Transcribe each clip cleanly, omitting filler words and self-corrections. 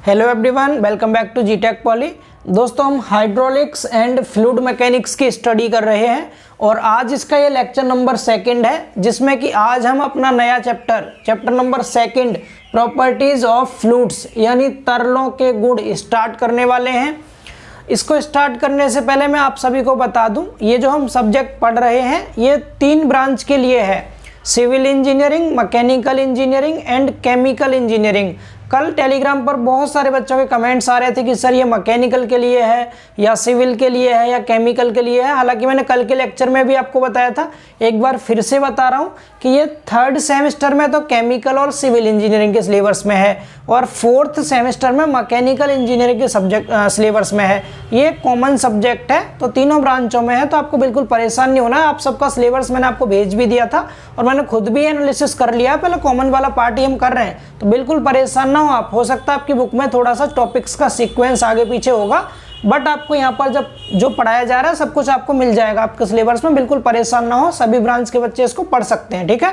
Hello everyone, welcome back to जीटेक poly. दोस्तों, हम हाइड्रोलिक्स एंड फ्लूइड मैकेनिक्स की स्टडी कर रहे हैं और आज इसका ये लेक्चर नंबर 2 है, जिसमें कि आज हम अपना नया chapter number 2 properties of fluids यानी तरलों के गुण स्टार्ट करने वाले हैं। इसको स्टार्ट करने से पहले मैं आप सभी को बता दूं, ये जो हम सब्जेक्ट पढ़ रहे हैं ये 3 ब्रांच के लिए है: civil engineering, mechanical engineering and chemical engineering. कल टेलीग्राम पर बहुत सारे बच्चों के कमेंट्स आ रहे थे कि सर ये मैकेनिकल के लिए है या सिविल के लिए है या केमिकल के लिए है। हालांकि मैंने कल के लेक्चर में भी आपको बताया था, एक बार फिर से बता रहा हूँ कि ये 3rd सेमेस्टर में तो केमिकल और सिविल इंजीनियरिंग के सिलेबस में है और 4th सेमेस्टर में मैकेनिकल इंजीनियरिंग के सब्जेक्ट सिलेबस में है। ये कॉमन सब्जेक्ट है, तो तीनों ब्रांचों में है, तो आपको बिल्कुल परेशान नहीं होना है। आप सबका सिलेबस मैंने आपको भेज भी दिया था और मैंने खुद भी एनालिसिस कर लिया। पहले कॉमन वाला पार्ट ही हम कर रहे हैं, तो बिल्कुल परेशान ना हो आप। हो सकता है आपकी बुक में थोड़ा सा टॉपिक्स का सीक्वेंस आगे पीछे होगा, बट आपको यहाँ पर जब जो पढ़ाया जा रहा है सब कुछ आपको मिल जाएगा आपके सिलेबस में। बिल्कुल परेशान ना हो, सभी ब्रांच के बच्चे इसको पढ़ सकते हैं, ठीक है।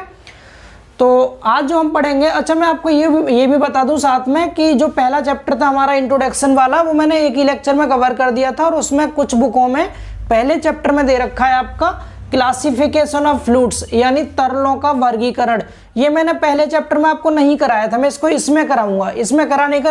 तो आज जो हम पढ़ेंगे, अच्छा मैं आपको ये भी बता दूं साथ में कि जो पहला चैप्टर था हमारा इंट्रोडक्शन वाला, वो मैंने एक ही लेक्चर में कवर कर दिया था और उसमें कुछ बुकों में पहले चैप्टर में दे रखा है आपका क्लासिफिकेशन ऑफ फ्लूइड्स यानी तरलों का वर्गीकरण। ये मैंने पहले चैप्टर में आपको नहीं कराया था, मैं इसको इसमें कराऊंगा। इसमें कराने का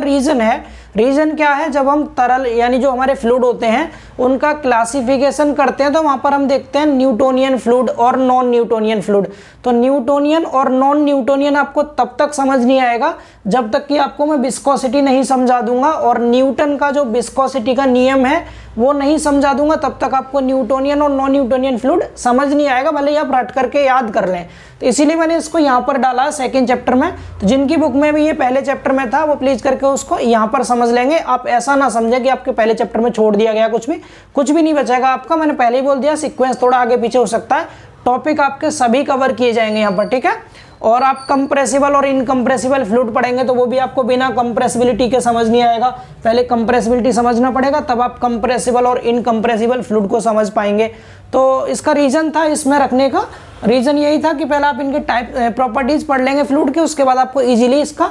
रीजन क्या है, जब हम तरल यानी जो हमारे फ्लूइड होते हैं उनका क्लासिफिकेशन करते हैं तो वहां पर हम देखते हैं न्यूटोनियन फ्लूइड और नॉन न्यूटोनियन फ्लूइड। तो न्यूटोनियन और नॉन न्यूटोनियन आपको तब तक समझ नहीं आएगा जब तक कि आपको मैं विस्कोसिटी नहीं समझा दूंगा और न्यूटन का जो विस्कोसिटी का नियम है वो नहीं समझा दूंगा, तब तक आपको न्यूटोनियन और नॉन न्यूटोनियन फ्लूइड समझ नहीं आएगा, भले ही आप रट करके याद कर लें। तो इसीलिए मैंने इसको यहाँ पर डाला है 2nd चैप्टर में। तो जिनकी बुक में भी ये पहले चैप्टर में था वो प्लीज करके उसको यहाँ पर समझ लेंगे। आप ऐसा ना समझें कि आपके पहले चैप्टर में छोड़ दिया गया, कुछ भी नहीं बचेगा आपका। मैंने पहले ही बोल दिया, सीक्वेंस थोड़ा आगे पीछे हो सकता है, टॉपिक आपके सभी कवर किए जाएंगे यहाँ पर, ठीक है। और आप कंप्रेसिबल और इनकम्प्रेसिबल फ्लूइड पढ़ेंगे तो वो भी आपको बिना कंप्रेसिबिलिटी के समझ नहीं आएगा। पहले कंप्रेसिबिलिटी समझना पड़ेगा, तब आप कंप्रेसिबल और इनकम्प्रेसिबल फ्लूइड को समझ पाएंगे। तो इसका रीजन था इसमें रखने का, रीजन यही था कि पहले आप इनके टाइप प्रॉपर्टीज पढ़ लेंगे फ्लूइड के, उसके बाद आपको इजीली इसका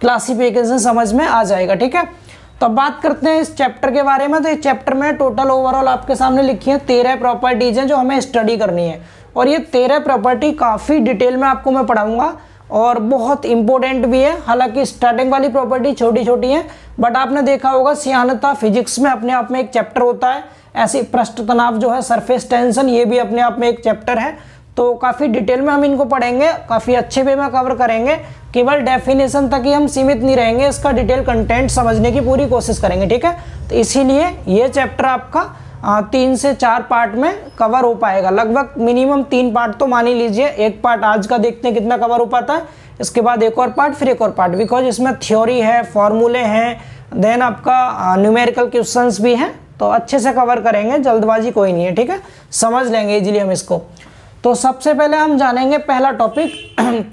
क्लासिफिकेशन समझ में आ जाएगा, ठीक है। तो अब बात करते हैं इस चैप्टर के बारे में। तो इस चैप्टर में टोटल ओवरऑल आपके सामने लिखी है 13 प्रॉपर्टीज हैं जो हमें स्टडी करनी है और ये 13 प्रॉपर्टी काफ़ी डिटेल में आपको मैं पढ़ाऊंगा और बहुत इंपॉर्टेंट भी है। हालांकि स्टार्टिंग वाली प्रॉपर्टी छोटी छोटी है, बट आपने देखा होगा सियानता फिजिक्स में अपने आप में एक चैप्टर होता है। ऐसे पृष्ठ तनाव जो है, सरफेस टेंशन, ये भी अपने आप में एक चैप्टर है। तो काफ़ी डिटेल में हम इनको पढ़ेंगे, काफ़ी अच्छे वे में कवर करेंगे। केवल डेफिनेशन तक ही हम सीमित नहीं रहेंगे, इसका डिटेल कंटेंट समझने की पूरी कोशिश करेंगे, ठीक है। तो इसीलिए ये चैप्टर आपका 3 से 4 पार्ट में कवर हो पाएगा। लगभग मिनिमम 3 पार्ट तो मान ही लीजिए। एक पार्ट आज का देखते हैं कितना कवर हो पाता है, इसके बाद एक और पार्ट, फिर एक और पार्ट, बिकॉज इसमें थ्योरी है, फॉर्मूले हैं, देन आपका न्यूमेरिकल क्वेश्चंस भी हैं। तो अच्छे से कवर करेंगे, जल्दबाजी कोई नहीं है, ठीक है। समझ लेंगे इजीली हम इसको। तो सबसे पहले हम जानेंगे पहला टॉपिक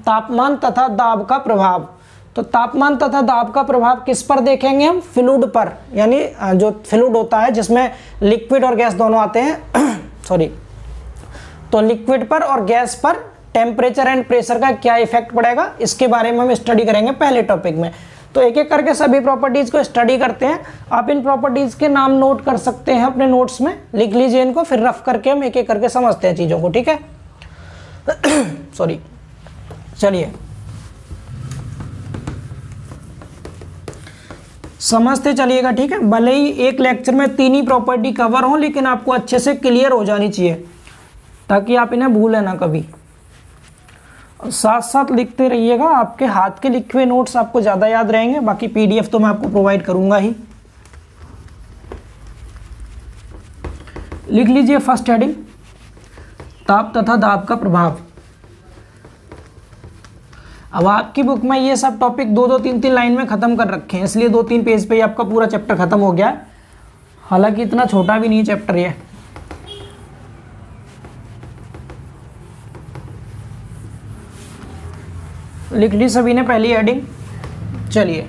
तापमान तथा दाब का प्रभाव। तो तापमान तथा दाब का प्रभाव किस पर देखेंगे हम? फ्लूइड पर, यानी जो फ्लूइड होता है जिसमें लिक्विड और गैस दोनों आते हैं सॉरी। तो लिक्विड पर और गैस पर टेम्परेचर एंड प्रेशर का क्या इफेक्ट पड़ेगा, इसके बारे में हम स्टडी करेंगे पहले टॉपिक में। तो एक एक करके सभी प्रॉपर्टीज को स्टडी करते हैं। आप इन प्रॉपर्टीज के नाम नोट कर सकते हैं अपने नोट्स में, लिख लीजिए इनको, फिर रफ करके हम एक एक करके समझते हैं चीज़ों को, ठीक है। सॉरी, चलिए समझते चलिएगा, ठीक है। भले ही एक लेक्चर में 3 ही प्रॉपर्टी कवर हो, लेकिन आपको अच्छे से क्लियर हो जानी चाहिए ताकि आप इन्हें भूलें ना कभी। साथ साथ लिखते रहिएगा, आपके हाथ के लिखे हुए नोट्स आपको ज़्यादा याद रहेंगे। बाकी PDF तो मैं आपको प्रोवाइड करूंगा ही। लिख लीजिए फर्स्ट हेडिंग, ताप तथा दाब का प्रभाव। अब आपकी बुक में ये सब टॉपिक 2-2, 3-3 लाइन में खत्म कर रखे हैं, इसलिए 2-3 पेज पे ही आपका पूरा चैप्टर खत्म हो गया है। हालांकि इतना छोटा भी नहीं चैप्टर ये। लिख ली सभी ने पहली हेडिंग। चलिए,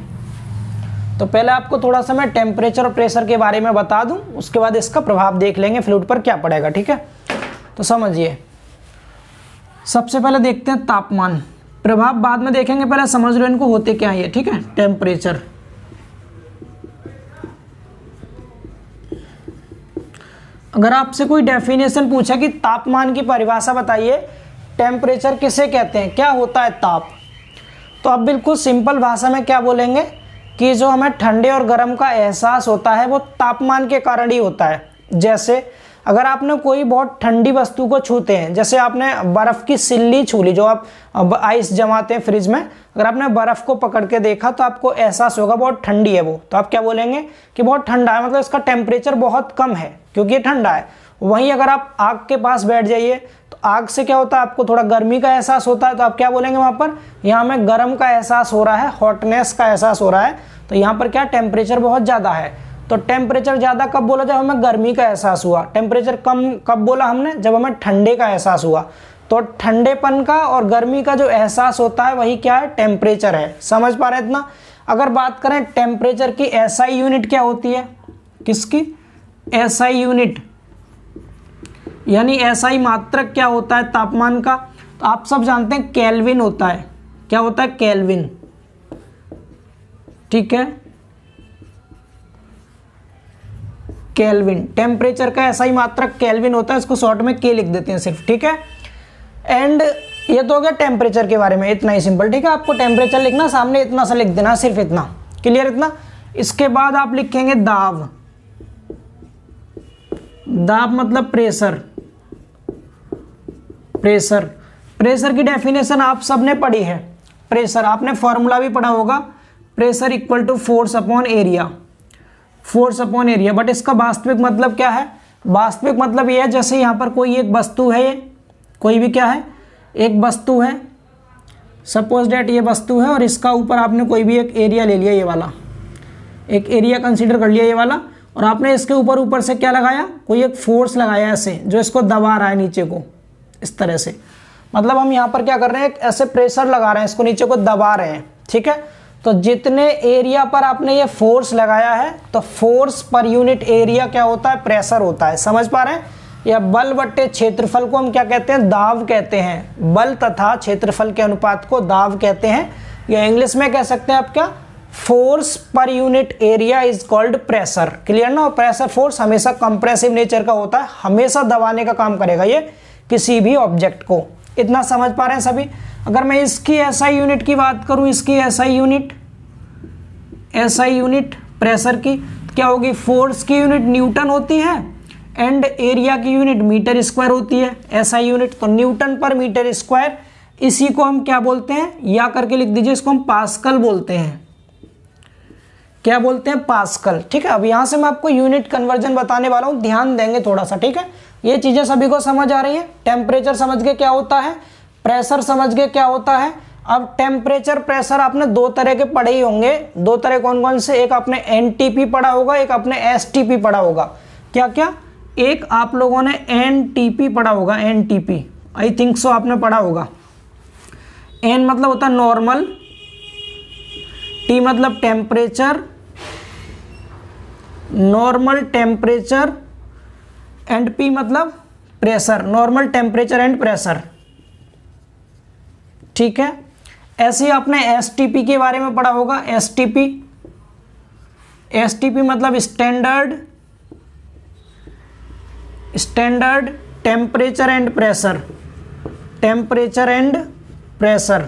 तो पहले आपको थोड़ा सा मैं टेम्परेचर और प्रेशर के बारे में बता दूं, उसके बाद इसका प्रभाव देख लेंगे फ्लूइड पर क्या पड़ेगा, ठीक है। तो समझिए, सबसे पहले देखते हैं तापमान। प्रभाव बाद में देखेंगे, पहले समझ लो इनको होते क्या है, ठीक है। टेम्परेचर, अगर आपसे कोई डेफिनेशन पूछा कि तापमान की परिभाषा बताइए, टेम्परेचर किसे कहते हैं, क्या होता है ताप, तो आप बिल्कुल सिंपल भाषा में क्या बोलेंगे कि जो हमें ठंडे और गर्म का एहसास होता है वो तापमान के कारण ही होता है। जैसे अगर आपने कोई बहुत ठंडी वस्तु को छूते हैं, जैसे आपने बर्फ़ की सिल्ली छू ली, जो आप आइस जमाते हैं फ्रिज में, अगर आपने बर्फ़ को पकड़ के देखा तो आपको एहसास होगा बहुत ठंडी है वो, तो आप क्या बोलेंगे कि बहुत ठंडा है, मतलब इसका टेम्परेचर बहुत कम है क्योंकि ये ठंडा है। वहीं अगर आप आग के पास बैठ जाइए तो आग से क्या होता है, आपको थोड़ा गर्मी का एहसास होता है, तो आप क्या बोलेंगे वहाँ पर, यहाँ हमें गर्म का एहसास हो रहा है, हॉटनेस का एहसास हो रहा है, तो यहाँ पर क्या टेम्परेचर बहुत ज़्यादा है। तो टेम्परेचर ज़्यादा कब बोला, जब हमें गर्मी का एहसास हुआ। टेम्परेचर कम कब बोला हमने, जब हमें ठंडे का एहसास हुआ। तो ठंडेपन का और गर्मी का जो एहसास होता है वही क्या है, टेम्परेचर है। समझ पा रहे हैं इतना। अगर बात करें टेम्परेचर की एसआई यूनिट क्या होती है, किसकी, एसआई यूनिट, यानी एसआई मात्रक क्या होता है तापमान का, तो आप सब जानते हैं केल्विन होता है। क्या होता है, केल्विन, ठीक है, केल्विन। टेम्परेचर का एसआई मात्रक केल्विन होता है, इसको शॉर्ट में के लिख देते हैं सिर्फ, ठीक है। एंड ये तो हो गया टेम्परेचर के बारे में, इतना ही सिंपल, ठीक है। आपको टेम्परेचर लिखना, सामने इतना सा लिख देना, सिर्फ इतना, क्लियर इतना। इसके बाद आप लिखेंगे दाब। दाब मतलब प्रेशर। प्रेशर, प्रेशर की डेफिनेशन आप सबने पढ़ी है। प्रेशर आपने फॉर्मूला भी पढ़ा होगा, pressure equal to force upon area, force upon area. But इसका वास्तविक मतलब क्या है, वास्तविक मतलब ये है जैसे यहाँ पर कोई एक वस्तु है, ये कोई भी क्या है, एक वस्तु है, सपोज डेट ये वस्तु है, और इसका ऊपर आपने कोई भी एक एरिया ले लिया, ये वाला एक एरिया कंसीडर कर लिया, ये वाला, और आपने इसके ऊपर से क्या लगाया, कोई एक फोर्स लगाया ऐसे, जो इसको दबा रहा है नीचे को, इस तरह से। मतलब हम यहाँ पर क्या कर रहे हैं, एक ऐसे प्रेशर लगा रहे हैं, इसको नीचे को दबा रहे हैं, ठीक है। तो जितने एरिया पर आपने ये फोर्स लगाया है, तो फोर्स पर यूनिट एरिया क्या होता है, प्रेशर होता है। समझ पा रहे हैं। या बल बट्टे क्षेत्रफल को हम क्या कहते हैं, दाब कहते हैं। बल तथा क्षेत्रफल के अनुपात को दाब कहते हैं, या इंग्लिश में कह सकते हैं आप क्या, force per unit area is called pressure. Clear ना। और प्रेशर फोर्स हमेशा कंप्रेसिव नेचर का होता है, हमेशा दबाने का काम करेगा ये किसी भी ऑब्जेक्ट को। इतना समझ पा रहे हैं सभी। अगर मैं इसकी एसआई यूनिट की बात करूं, इसकी एसआई यूनिट प्रेशर की क्या होगी, फोर्स की यूनिट न्यूटन होती है एंड एरिया की यूनिट मीटर स्क्वायर होती है, एसआई यूनिट। तो न्यूटन पर मीटर स्क्वायर, इसी को हम क्या बोलते हैं, या करके लिख दीजिए, इसको हम पास्कल बोलते हैं। क्या बोलते हैं, पास्कल, ठीक है। अब यहाँ से मैं आपको यूनिट कन्वर्जन बताने वाला हूँ, ध्यान देंगे थोड़ा सा, ठीक है। ये चीज़ें सभी को समझ आ रही है। टेम्परेचर समझ गए क्या होता है, प्रेशर समझ गए क्या होता है। अब टेम्परेचर प्रेशर आपने दो तरह के पढ़े ही होंगे। दो तरह कौन कौन से, एक आपने एनटीपी पढ़ा होगा, एक आपने एसटीपी पढ़ा होगा। क्या क्या, एक आप लोगों ने एनटीपी पढ़ा होगा, एनटीपी, आई थिंक सो आपने पढ़ा होगा। एन मतलब होता है नॉर्मल, टी मतलब temperature, normal temperature, and P मतलब pressure, normal temperature and pressure, ठीक है। ऐसे ही आपने एसटीपी के बारे में पढ़ा होगा। एसटीपी, एसटीपी मतलब standard temperature and pressure, temperature and pressure,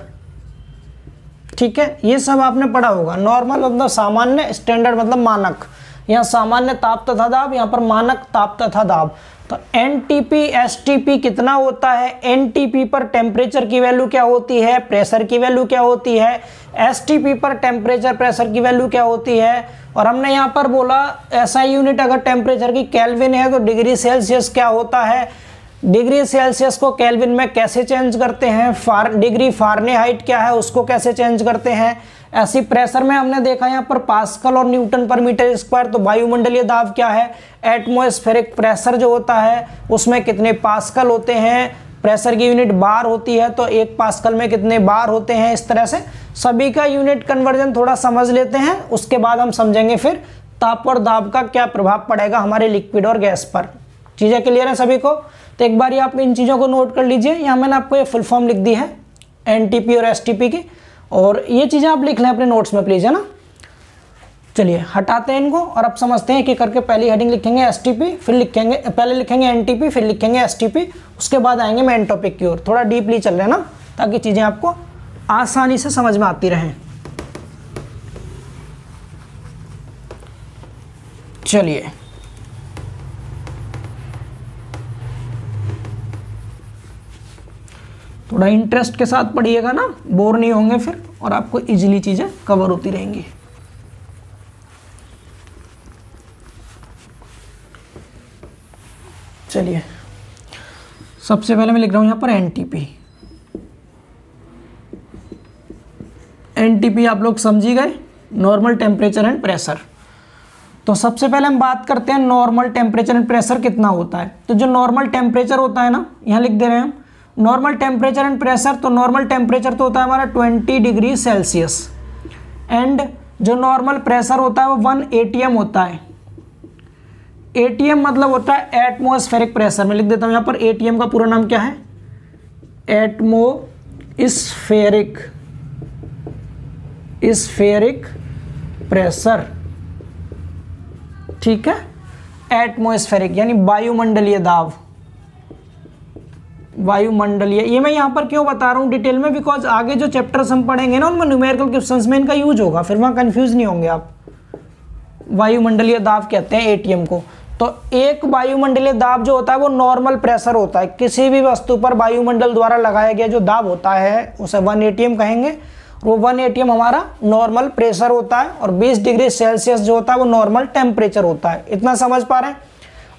ठीक है। ये सब आपने पढ़ा होगा। नॉर्मल मतलब सामान्य, स्टैंडर्ड मतलब मानक, यहाँ सामान्य ताप तथा दाब, यहाँ पर मानक ताप तथा दाब। तो एनटीपी एसटीपी कितना होता है, एनटीपी पर टेम्परेचर की वैल्यू क्या होती है, प्रेशर की वैल्यू क्या होती है, एसटीपी पर टेम्परेचर प्रेशर की वैल्यू क्या होती है। और हमने यहाँ पर बोला एसआई यूनिट अगर टेम्परेचर की केल्विन है तो डिग्री सेल्सियस क्या होता है, डिग्री सेल्सियस को केल्विन में कैसे चेंज करते हैं, डिग्री फारेनहाइट क्या है उसको कैसे चेंज करते हैं। ऐसी प्रेशर में हमने देखा यहाँ पर पास्कल और न्यूटन पर मीटर स्क्वायर। तो वायुमंडलीय दाब क्या है, एटमॉस्फेरिक प्रेशर जो होता है उसमें कितने पास्कल होते हैं, प्रेशर की यूनिट बार होती है तो एक पास्कल में कितने बार होते हैं। इस तरह से सभी का यूनिट कन्वर्जन थोड़ा समझ लेते हैं, उसके बाद हम समझेंगे फिर ताप और दाब का क्या प्रभाव पड़ेगा हमारे लिक्विड और गैस पर। चीज़ें क्लियर है सभी को। तो एक बार आप इन चीज़ों को नोट कर लीजिए। यहाँ मैंने आपको ये फुल फॉर्म लिख दी है एनटीपी और एसटीपी की, और ये चीज़ें आप लिख लें अपने नोट्स में प्लीज़, है ना। चलिए हटाते हैं इनको और अब समझते हैं कि करके पहली हेडिंग लिखेंगे एसटीपी, फिर लिखेंगे पहले लिखेंगे एनटीपी, फिर लिखेंगे एसटीपी, उसके बाद आएंगे मेन टॉपिक की ओर। थोड़ा डीपली चल रहे हैं ना, ताकि चीज़ें आपको आसानी से समझ में आती रहें। चलिए थोड़ा इंटरेस्ट के साथ पढ़िएगा ना, बोर नहीं होंगे फिर, और आपको इजीली चीज़ें कवर होती रहेंगी। चलिए सबसे पहले मैं लिख रहा हूं यहां पर एनटीपी। एनटीपी आप लोग समझ ही गए, नॉर्मल टेम्परेचर एंड प्रेशर। तो सबसे पहले हम बात करते हैं नॉर्मल टेम्परेचर एंड प्रेशर कितना होता है। तो जो नॉर्मल टेम्परेचर होता है ना, यहां लिख दे रहे हैं हम नॉर्मल टेम्परेचर एंड प्रेशर। तो नॉर्मल टेम्परेचर तो होता है हमारा 20 डिग्री सेल्सियस, एंड जो नॉर्मल प्रेशर होता है वो 1 ATM होता है। ATM मतलब होता है एटमॉस्फेरिक प्रेशर। मैं लिख देता हूं यहां पर ATM का पूरा नाम क्या है, एटमॉस्फेरिक प्रेशर। ठीक है, एटमॉस्फेरिक यानी वायुमंडलीय दाब, वायुमंडलीय। ये मैं यहाँ पर क्यों बता रहा हूँ डिटेल में, बिकॉज आगे जो चैप्टर्स हम पढ़ेंगे ना उनमें न्यूमेरिकल क्वेश्चंस में इनका यूज होगा, फिर वहाँ कंफ्यूज नहीं होंगे आप। वायुमंडलीय दाब कहते हैं ATM को। तो एक वायुमंडलीय दाब जो होता है वो नॉर्मल प्रेशर होता है। किसी भी वस्तु पर वायुमंडल द्वारा लगाया गया जो दाब होता है उसे 1 ATM कहेंगे। वो 1 ATM हमारा नॉर्मल प्रेशर होता है, और 20 डिग्री सेल्सियस जो होता है वो नॉर्मल टेम्परेचर होता है। इतना समझ पा रहे हैं।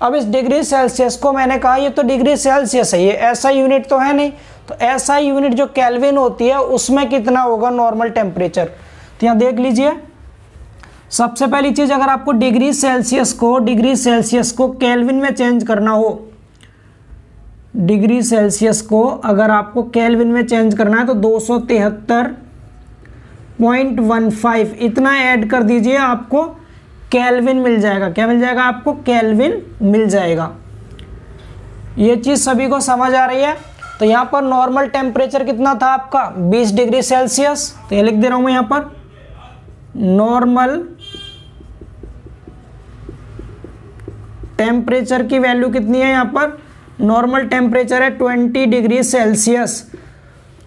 अब इस डिग्री सेल्सियस को मैंने कहा ये तो डिग्री सेल्सियस है, ये ऐसा यूनिट तो है नहीं। तो ऐसा यूनिट जो केल्विन होती है उसमें कितना होगा नॉर्मल टेम्परेचर। तो यहाँ देख लीजिए, सबसे पहली चीज, अगर आपको डिग्री सेल्सियस को केल्विन में चेंज करना हो, डिग्री सेल्सियस को अगर आपको केल्विन में चेंज करना है तो 273.15 इतना ऐड कर दीजिए, आपको केल्विन मिल जाएगा। क्या मिल जाएगा आपको, केल्विन मिल जाएगा। ये चीज सभी को समझ आ रही है। तो यहां पर नॉर्मल टेम्परेचर कितना था आपका 20 डिग्री सेल्सियस। तो ये लिख दे रहा हूं मैं यहां पर नॉर्मल टेम्परेचर की वैल्यू कितनी है, यहां पर नॉर्मल टेम्परेचर है 20 डिग्री सेल्सियस।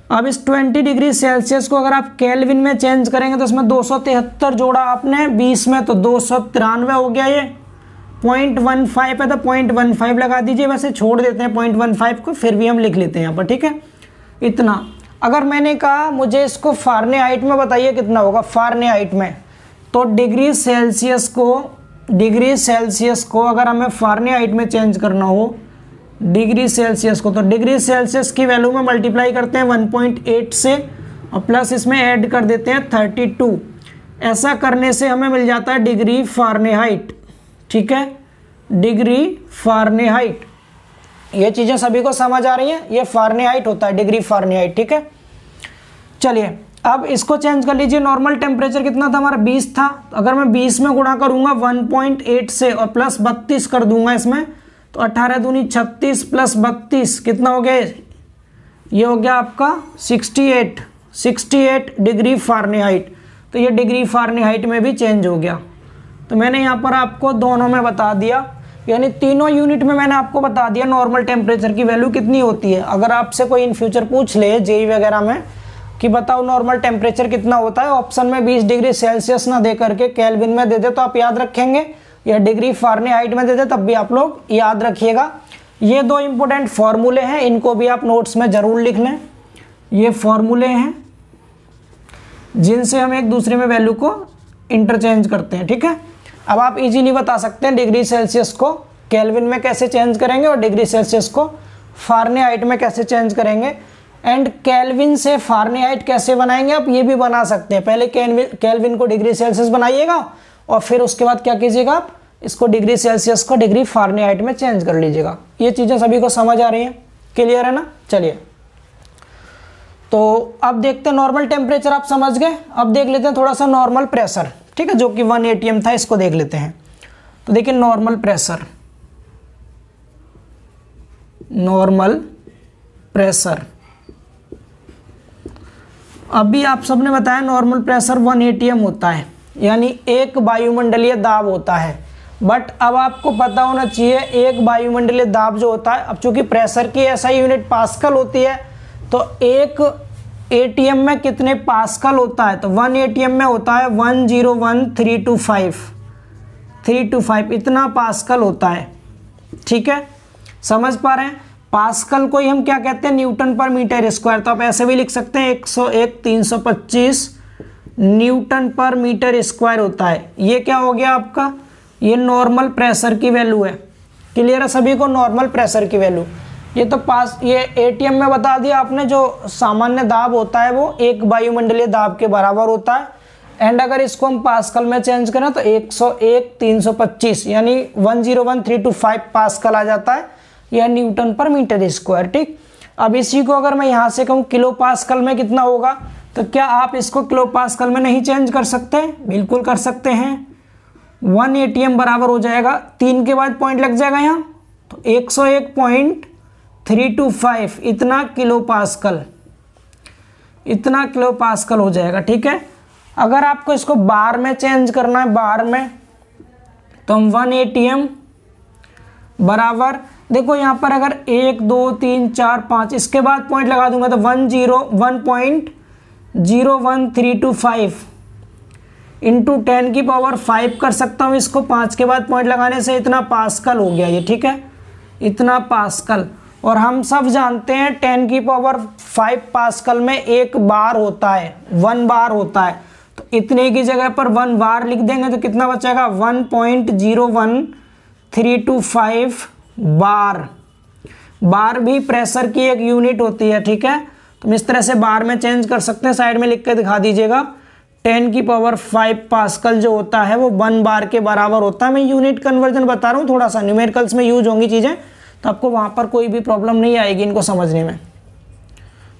अब इस 20 डिग्री सेल्सियस को अगर आप केल्विन में चेंज करेंगे तो इसमें 273 जोड़ा आपने 20 में, तो 293 हो गया। ये 0.15 है तो 0.15 लगा दीजिए, वैसे छोड़ देते हैं 0.15 को, फिर भी हम लिख लेते हैं यहाँ पर। ठीक है, इतना। अगर मैंने कहा मुझे इसको फारेनहाइट में बताइए कितना होगा फारेनहाइट में, तो डिग्री सेल्सियस को अगर हमें फारेनहाइट में चेंज करना हो डिग्री सेल्सियस को, तो डिग्री सेल्सियस की वैल्यू में मल्टीप्लाई करते हैं 1.8 से, और प्लस इसमें ऐड कर देते हैं 32। ऐसा करने से हमें मिल जाता है डिग्री फारेनहाइट। ठीक है, डिग्री फारेनहाइट। ये चीज़ें सभी को समझ आ रही हैं, ये फारेनहाइट होता है, डिग्री फारेनहाइट। ठीक है, चलिए अब इसको चेंज कर लीजिए। नॉर्मल टेम्परेचर कितना था हमारा 20 था, अगर मैं 20 में गुणा करूंगा 1.8 से और प्लस 32 कर दूंगा इसमें, तो 18 दूनी 36 प्लस 32 कितना हो गया, ये हो गया आपका 68 डिग्री फारेनहाइट। तो ये डिग्री फारेनहाइट में भी चेंज हो गया। तो मैंने यहाँ पर आपको दोनों में बता दिया, यानी तीनों यूनिट में मैंने आपको बता दिया नॉर्मल टेम्परेचर की वैल्यू कितनी होती है। अगर आपसे कोई इन फ्यूचर पूछ ले जेई वगैरह में कि बताओ नॉर्मल टेम्परेचर कितना होता है, ऑप्शन में 20 डिग्री सेल्सियस ना दे करके केल्विन में दे दे तो आप याद रखेंगे, या डिग्री फारेनहाइट में दे दे तब भी आप लोग याद रखिएगा। ये दो इंपॉर्टेंट फॉर्मूले हैं, इनको भी आप नोट्स में जरूर लिख लें। ये फॉर्मूले हैं जिनसे हम एक दूसरे में वैल्यू को इंटरचेंज करते हैं। ठीक है, अब आप इजीली बता सकते हैं डिग्री सेल्सियस को केल्विन में कैसे चेंज करेंगे और डिग्री सेल्सियस को फारेनहाइट में कैसे चेंज करेंगे, एंड केल्विन से फारेनहाइट कैसे बनाएंगे आप ये भी बना सकते हैं। पहले केल्विन को डिग्री सेल्सियस बनाइएगा और फिर उसके बाद क्या कीजिएगा, आप इसको डिग्री सेल्सियस को डिग्री फारेनहाइट में चेंज कर लीजिएगा। ये चीज़ें सभी को समझ आ रही हैं, क्लियर है ना। चलिए तो अब देखते हैं, नॉर्मल टेम्परेचर आप समझ गए, अब देख लेते हैं थोड़ा सा नॉर्मल प्रेशर। ठीक है, जो कि 1 ATM था, इसको देख लेते हैं। तो देखिए नॉर्मल प्रेशर अभी आप सबने बताया नॉर्मल प्रेशर 1 ATM होता है, यानी एक वायुमंडलीय दाब होता है। बट अब आपको पता होना चाहिए एक वायुमंडलीय दाब जो होता है, अब चूंकि प्रेशर की ऐसा यूनिट पास्कल होती है, तो एक एटीएम में कितने पास्कल होता है, तो 1 एटीएम में होता है 101,325 इतना पास्कल होता है। ठीक है, समझ पा रहे हैं। पास्कल को ही हम क्या कहते हैं, न्यूटन पर मीटर स्क्वायर। तो आप ऐसे भी लिख सकते हैं 101,325 न्यूटन पर मीटर स्क्वायर होता है। ये क्या हो गया आपका, ये नॉर्मल प्रेशर की वैल्यू है। क्लियर है सभी को, नॉर्मल प्रेशर की वैल्यू। ये तो ये एटीएम में बता दिया आपने, जो सामान्य दाब होता है वो एक वायुमंडलीय दाब के बराबर होता है। एंड अगर इसको हम पास्कल में चेंज करें तो 101,325 यानी 101,325 पास्कल आ जाता है, यह न्यूटन पर मीटर स्क्वायर। ठीक, अब इसी को अगर मैं यहाँ से कहूँ किलो पास्कल में कितना होगा, तो क्या आप इसको किलो पास्कल में नहीं चेंज कर सकते? बिल्कुल कर सकते हैं। 1 एटीएम बराबर हो जाएगा, 3 के बाद पॉइंट लग जाएगा यहाँ, तो 101.325 इतना किलो पास्कल हो जाएगा। ठीक है, अगर आपको इसको बार में चेंज करना है, बार में, तो हम 1 एटीएम बराबर, देखो यहाँ पर अगर 1 2 3 4 5 इसके बाद पॉइंट लगा दूंगा तो 101.01325 इंटू 10 की पावर 5 कर सकता हूँ इसको, 5 के बाद पॉइंट लगाने से इतना पास्कल हो गया ये। ठीक है, इतना पास्कल। और हम सब जानते हैं 10 की पावर 5 पास्कल में एक बार होता है, 1 बार होता है। तो इतने की जगह पर 1 बार लिख देंगे तो कितना बचेगा, 1.01325 बार। बार भी प्रेशर की एक यूनिट होती है। ठीक है, तो हम इस तरह से बार में चेंज कर सकते हैं। साइड में लिख के दिखा दीजिएगा, 10 की पावर 5 पास्कल जो होता है वो 1 बार के बराबर होता है। मैं यूनिट कन्वर्जन बता रहा हूँ, थोड़ा सा न्यूमेरिकल्स में यूज होंगी चीज़ें, तो आपको वहाँ पर कोई भी प्रॉब्लम नहीं आएगी इनको समझने में।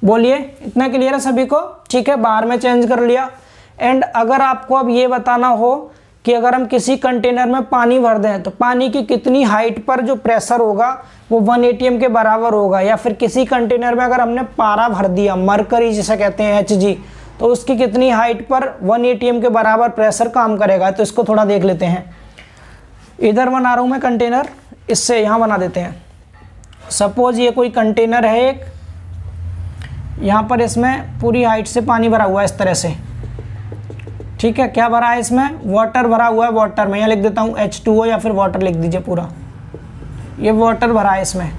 बोलिए, इतना क्लियर है सभी को? ठीक है, बार में चेंज कर लिया। एंड अगर आपको अब ये बताना हो कि अगर हम किसी कंटेनर में पानी भर दें तो पानी की कितनी हाइट पर जो प्रेशर होगा वो 1 एटीएम के बराबर होगा, या फिर किसी कंटेनर में अगर हमने पारा भर दिया, मरकरी जिसे कहते हैं Hg, तो उसकी कितनी हाइट पर 1 एटीएम के बराबर प्रेशर काम करेगा, तो इसको थोड़ा देख लेते हैं। इधर बना रहा हूँ मैं कंटेनर, इससे यहाँ बना देते हैं। सपोज ये कोई कंटेनर है एक, यहाँ पर इसमें पूरी हाइट से पानी भरा हुआ है इस तरह से। ठीक है, क्या भरा है इसमें, वाटर भरा हुआ है। वाटर में यहाँ लिख देता हूँ H2O या फिर वाटर लिख दीजिए पूरा, ये वाटर भरा है इसमें।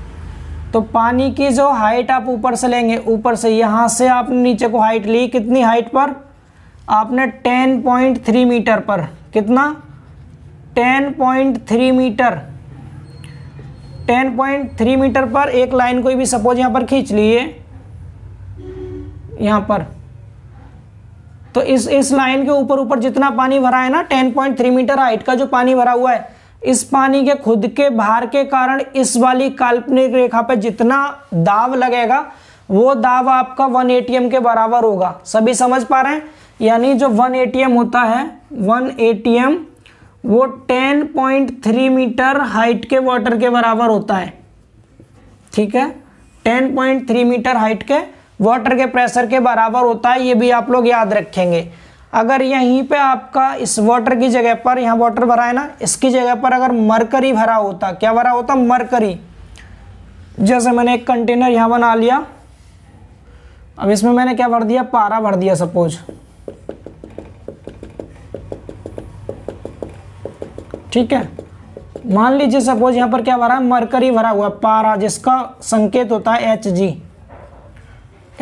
तो पानी की जो हाइट आप ऊपर से लेंगे, ऊपर से यहाँ से आपने नीचे को हाइट ली, कितनी हाइट पर आपने 10.3 मीटर पर, कितना 10.3 मीटर, 10.3 मीटर पर एक लाइन कोई भी सपोज यहाँ पर खींच लिए, यहाँ पर, तो इस लाइन के ऊपर जितना पानी भरा है ना, 10.3 मीटर हाइट का जो पानी भरा हुआ है, इस पानी के खुद के भार के कारण इस वाली काल्पनिक रेखा पर जितना दाब लगेगा वो दाब आपका 1 एटीएम के बराबर होगा। सभी समझ पा रहे हैं? यानी जो 1 एटीएम होता है, 1 एटीएम वो 10.3 मीटर हाइट के वाटर के बराबर होता है। ठीक है, 10.3 मीटर हाइट के वाटर के प्रेशर के बराबर होता है, ये भी आप लोग याद रखेंगे। अगर यहीं पे आपका इस वाटर की जगह पर, यहाँ वाटर भरा है ना, इसकी जगह पर अगर मरकरी भरा होता, क्या भरा होता, मरकरी। जैसे मैंने एक कंटेनर यहाँ बना लिया, अब इसमें मैंने क्या भर दिया, पारा भर दिया सपोज। ठीक है, मान लीजिए सपोज यहाँ पर क्या भरा है, मरकरी भरा हुआ, पारा, जिसका संकेत होता है Hg।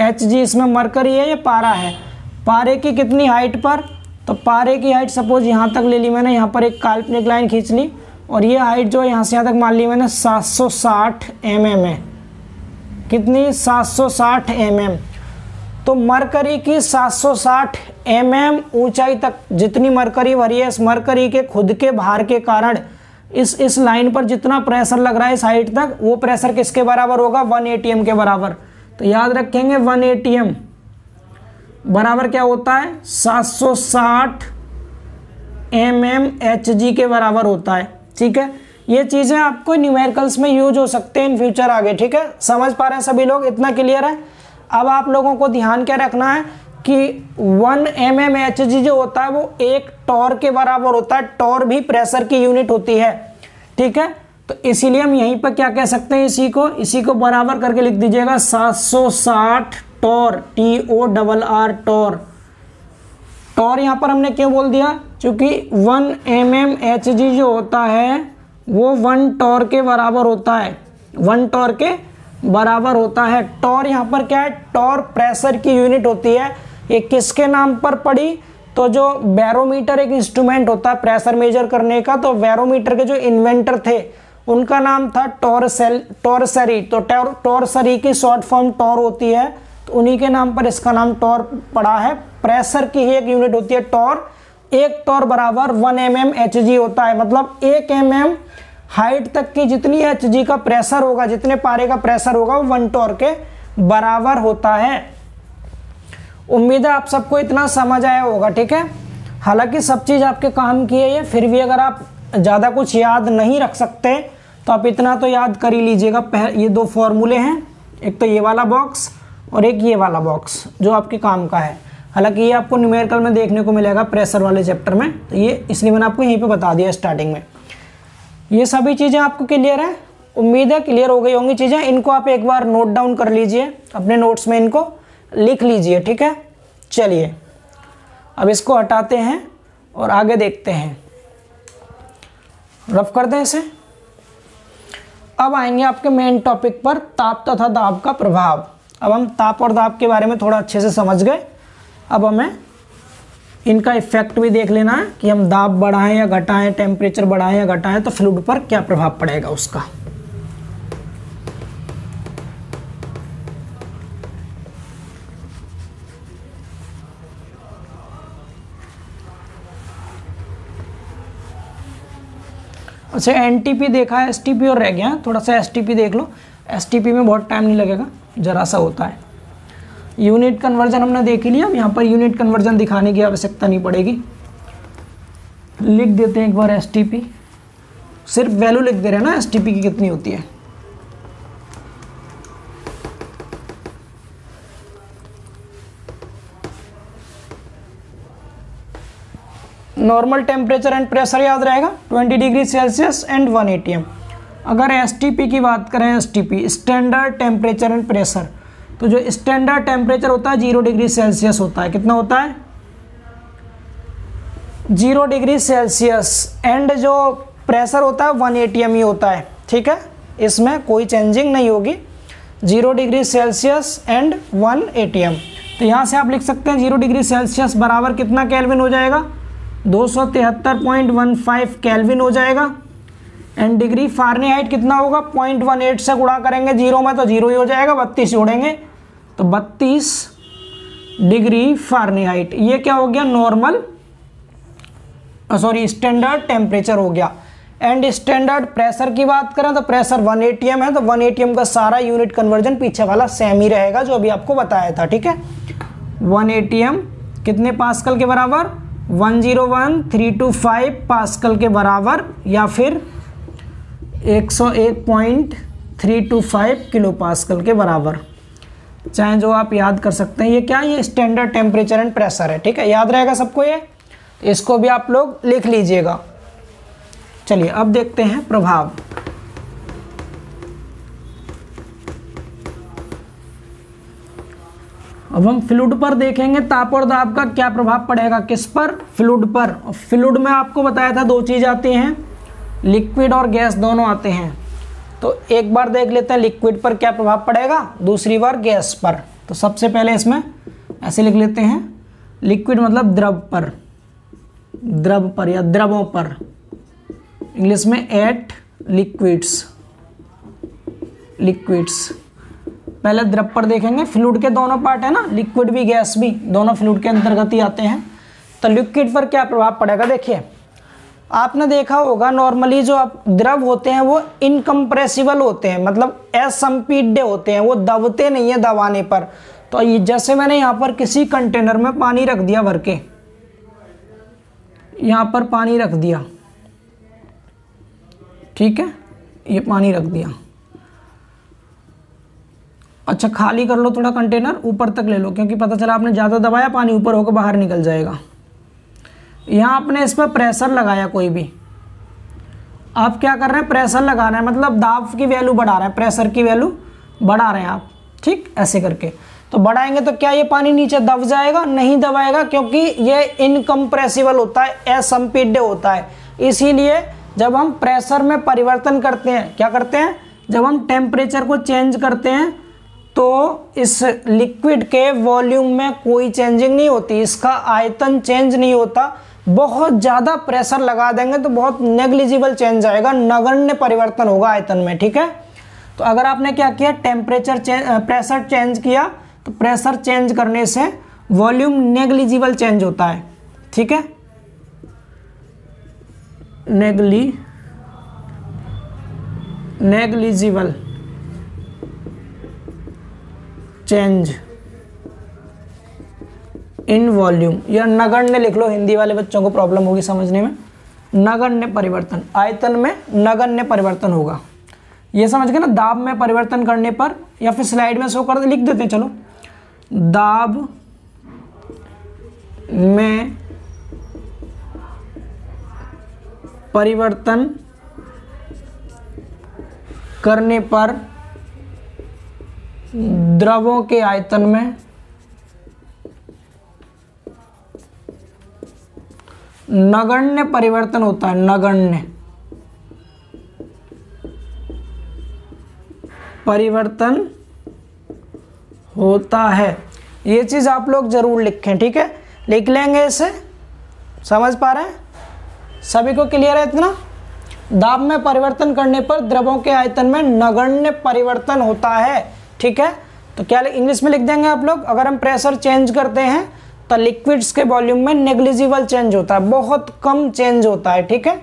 Hg इसमें मरकरी है, ये पारा है। पारे की कितनी हाइट पर, तो पारे की हाइट सपोज यहाँ तक ले ली मैंने, यहाँ पर एक काल्पनिक लाइन खींच ली, और ये हाइट जो है यहाँ से यहाँ तक मान ली मैंने 760 mm है। कितनी, 760 mm। तो मरकरी की 760 mm ऊंचाई तक जितनी मरकरी भरी है, इस मरकरी के खुद के भार के कारण इस लाइन पर जितना प्रेशर लग रहा है इस हाइट तक, वो प्रेशर किसके बराबर होगा, 1 एटीएम के बराबर। तो याद रखेंगे 1 एटीएम बराबर क्या होता है, 760 mm Hg के बराबर होता है। ठीक है, ये चीज़ें आपको न्यूमेरिकल्स में यूज हो सकते हैं इन फ्यूचर आगे। ठीक है, समझ पा रहे हैं सभी लोग? इतना क्लियर है? अब आप लोगों को ध्यान क्या रखना है कि 1 mmHg जो होता है वो 1 टॉर के बराबर होता है। टॉर भी प्रेशर की यूनिट होती है, ठीक है। तो इसीलिए हम यहीं पर क्या कह सकते हैं, इसी को बराबर करके लिख दीजिएगा 760 टॉर, TORR टॉर। टॉर यहाँ पर हमने क्यों बोल दिया, क्योंकि 1 mmHg जो होता है वो 1 टॉर के बराबर होता है, 1 टॉर के बराबर होता है। टॉर यहाँ पर क्या है, टॉर प्रेशर की यूनिट होती है। ये किसके नाम पर पड़ी, तो जो बैरोमीटर एक इंस्ट्रूमेंट होता है प्रेशर मेजर करने का, तो बैरोमीटर के जो इन्वेंटर थे उनका नाम था टॉरसरी। तो टॉरसरी की शॉर्ट फॉर्म टॉर होती है, तो उन्हीं के नाम पर इसका नाम टॉर पड़ा है। प्रेशर की ही एक यूनिट होती है टॉर। 1 टॉर बराबर 1 mmHg होता है, मतलब 1 mm हाइट तक की जितनी Hg का प्रेशर होगा, जितने पारे का प्रेशर होगा वो 1 टॉर के बराबर होता है। उम्मीद है आप सबको इतना समझ आया होगा, ठीक है। हालांकि सब चीज़ आपके काम की है ये, फिर भी अगर आप ज़्यादा कुछ याद नहीं रख सकते तो आप इतना तो याद कर ही लीजिएगा। ये 2 फॉर्मूले हैं, एक तो ये वाला बॉक्स और एक ये वाला बॉक्स जो आपके काम का है। हालांकि ये आपको न्यूमेरिकल में देखने को मिलेगा प्रेशर वाले चैप्टर में, तो ये इसलिए मैंने आपको यहीं पे बता दिया स्टार्टिंग में। ये सभी चीज़ें आपको क्लियर है, उम्मीद है क्लियर हो गई होंगी चीज़ें। इनको आप एक बार नोट डाउन कर लीजिए, अपने नोट्स में इनको लिख लीजिए, ठीक है। चलिए अब इसको हटाते हैं और आगे देखते हैं, रफ कर दें इसे। अब आएंगे आपके मेन टॉपिक पर, ताप तथा दाब का प्रभाव। अब हम ताप और दाब के बारे में थोड़ा अच्छे से समझ गए। अब हमें इनका इफेक्ट भी देख लेना है कि हम दाब बढ़ाएं या घटाएं, टेम्परेचर बढ़ाएं या घटाएं तो फ्लूइड पर क्या प्रभाव पड़ेगा उसका। अच्छा, एनटीपी देखा है, एसटीपी और रह गया, थोड़ा सा एसटीपी देख लो। एसटीपी में बहुत टाइम नहीं लगेगा, जरा सा होता है। यूनिट कन्वर्जन हमने देख ही लिया, अब यहाँ पर यूनिट कन्वर्जन दिखाने की आवश्यकता नहीं पड़ेगी। लिख देते हैं एक बार एसटीपी, सिर्फ वैल्यू लिख दे रहे हैं ना एसटीपी की कितनी होती है। नॉर्मल टेम्परेचर एंड प्रेशर याद रहेगा 20 डिग्री सेल्सियस एंड 1 atm। अगर एसटीपी की बात करें, STP standard temperature and pressure, तो जो स्टैंडर्ड टेम्परेचर होता है 0 डिग्री सेल्सियस होता है। कितना होता है, 0 डिग्री सेल्सियस। एंड जो प्रेशर होता है 1 atm ही होता है, ठीक है, इसमें कोई चेंजिंग नहीं होगी। 0 डिग्री सेल्सियस एंड 1 atm। तो यहाँ से आप लिख सकते हैं 0 डिग्री सेल्सियस बराबर कितना केल्विन हो जाएगा, 273.15 केल्विन हो जाएगा। एंड डिग्री फारेनहाइट कितना होगा, 0.18 से गुणा करेंगे 0 में तो 0 ही हो जाएगा, 32 जोड़ेंगे तो 32 डिग्री फारेनहाइट। ये क्या हो गया, नॉर्मल स्टैंडर्ड टेम्परेचर हो गया। एंड स्टैंडर्ड प्रेशर की बात करें तो प्रेशर 1 atm है, तो 1 atm का सारा यूनिट कन्वर्जन पीछे वाला सेम ही रहेगा जो अभी आपको बताया था, ठीक है। 1 atm कितने पास्कल के बराबर, 101.325 पास्कल के बराबर, या फिर 101.325 किलो पास्कल के बराबर, चाहे जो आप याद कर सकते हैं। ये क्या, ये स्टैंडर्ड टेम्परेचर एंड प्रेशर है, ठीक है, याद रहेगा सबको ये। इसको भी आप लोग लिख लीजिएगा। चलिए अब देखते हैं प्रभाव। अब हम फ्लूइड पर देखेंगे ताप और दाब का क्या प्रभाव पड़ेगा, किस पर, फ्लूइड पर। फ्लूइड में आपको बताया था 2 चीज़ आती हैं, लिक्विड और गैस दोनों आते हैं। तो एक बार देख लेते हैं लिक्विड पर क्या प्रभाव पड़ेगा, दूसरी बार गैस पर। तो सबसे पहले इसमें ऐसे लिख लेते हैं, लिक्विड मतलब द्रव पर, द्रव पर या द्रवों पर, इंग्लिश में एट लिक्विड्स, लिक्विड्स। पहले द्रव पर देखेंगे, फ्लूइड के दोनों पार्ट है ना, लिक्विड भी गैस भी, दोनों फ्लूइड के अंतर्गत ही आते हैं। तो लिक्विड पर क्या प्रभाव पड़ेगा, देखिए आपने देखा होगा नॉर्मली जो आप द्रव होते हैं वो इनकम्प्रेसिबल होते हैं, मतलब असंपीड्य होते हैं, वो दबते नहीं है दबाने पर। तो ये जैसे मैंने यहाँ पर किसी कंटेनर में पानी रख दिया भर के, यहाँ पर पानी रख दिया, ठीक है, ये पानी रख दिया। अच्छा खाली कर लो थोड़ा कंटेनर, ऊपर तक ले लो, क्योंकि पता चला आपने ज़्यादा दबाया पानी ऊपर होकर बाहर निकल जाएगा। यहाँ आपने इस पर प्रेशर लगाया कोई भी, आप क्या कर रहे हैं, प्रेशर लगा रहे हैं, मतलब दाब की वैल्यू बढ़ा रहे हैं, प्रेशर की वैल्यू बढ़ा रहे हैं आप, ठीक ऐसे करके। तो बढ़ाएंगे तो क्या ये पानी नीचे दब जाएगा? नहीं दबाएगा, क्योंकि ये इनकम्प्रेसिबल होता है, असंपीड्य होता है। इसीलिए जब हम प्रेशर में परिवर्तन करते हैं, क्या करते हैं, जब हम टेम्परेचर को चेंज करते हैं तो इस लिक्विड के वॉल्यूम में कोई चेंजिंग नहीं होती, इसका आयतन चेंज नहीं होता। बहुत ज़्यादा प्रेशर लगा देंगे तो बहुत नेग्लिजिबल चेंज आएगा, नगण्य परिवर्तन होगा आयतन में, ठीक है। तो अगर आपने क्या किया, प्रेशर चेंज किया, तो प्रेशर चेंज करने से वॉल्यूम नेग्लिजिबल चेंज होता है, ठीक है, नेग्लिजिबल चेंज इन वॉल्यूम, या नगण्य लिख लो, हिंदी वाले बच्चों को प्रॉब्लम होगी समझने में। नगण्य परिवर्तन, आयतन में नगण्य परिवर्तन होगा, ये समझ गए ना। दाब में परिवर्तन करने पर, या फिर स्लाइड में शो कर लिख देते हैं, चलो, दाब में परिवर्तन करने पर द्रवों के आयतन में नगण्य परिवर्तन होता है, नगण्य परिवर्तन होता है। ये चीज़ आप लोग जरूर लिखें, ठीक है, लिख लेंगे इसे। समझ पा रहे हैं? सभी को क्लियर है इतना? दाब में परिवर्तन करने पर द्रवों के आयतन में नगण्य परिवर्तन होता है, ठीक है। तो क्या इंग्लिश में लिख देंगे आप लोग, अगर हम प्रेशर चेंज करते हैं तो लिक्विड्स के वॉल्यूम में नेग्लिजिबल चेंज होता है, बहुत कम चेंज होता है, ठीक है।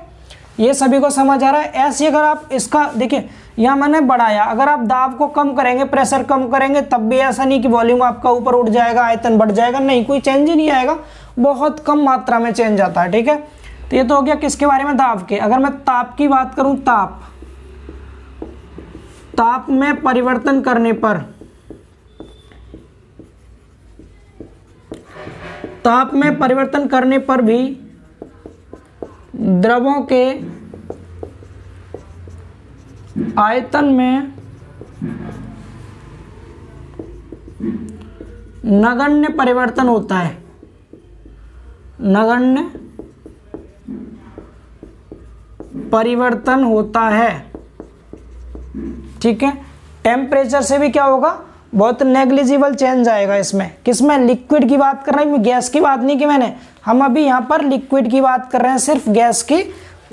ये सभी को समझ आ रहा है? ऐसे अगर आप इसका देखिए, यहाँ मैंने बढ़ाया, अगर आप दाब को कम करेंगे, प्रेशर कम करेंगे, तब भी ऐसा नहीं कि वॉल्यूम आपका ऊपर उठ जाएगा, आयतन बढ़ जाएगा, नहीं, कोई चेंज ही नहीं आएगा, बहुत कम मात्रा में चेंज आता है, ठीक है। तो ये तो हो गया किसके बारे में, दाब के। अगर मैं ताप की बात करूं, ताप में परिवर्तन करने पर, ताप में परिवर्तन करने पर भी द्रवों के आयतन में नगण्य परिवर्तन होता है, नगण्य परिवर्तन होता है, ठीक है। टेम्परेचर से भी क्या होगा, बहुत नेग्लिजिबल चेंज आएगा इसमें। किसमें? लिक्विड की बात कर रहे हैं, गैस की बात नहीं की मैंने, हम अभी यहाँ पर लिक्विड की बात कर रहे हैं, सिर्फ गैस की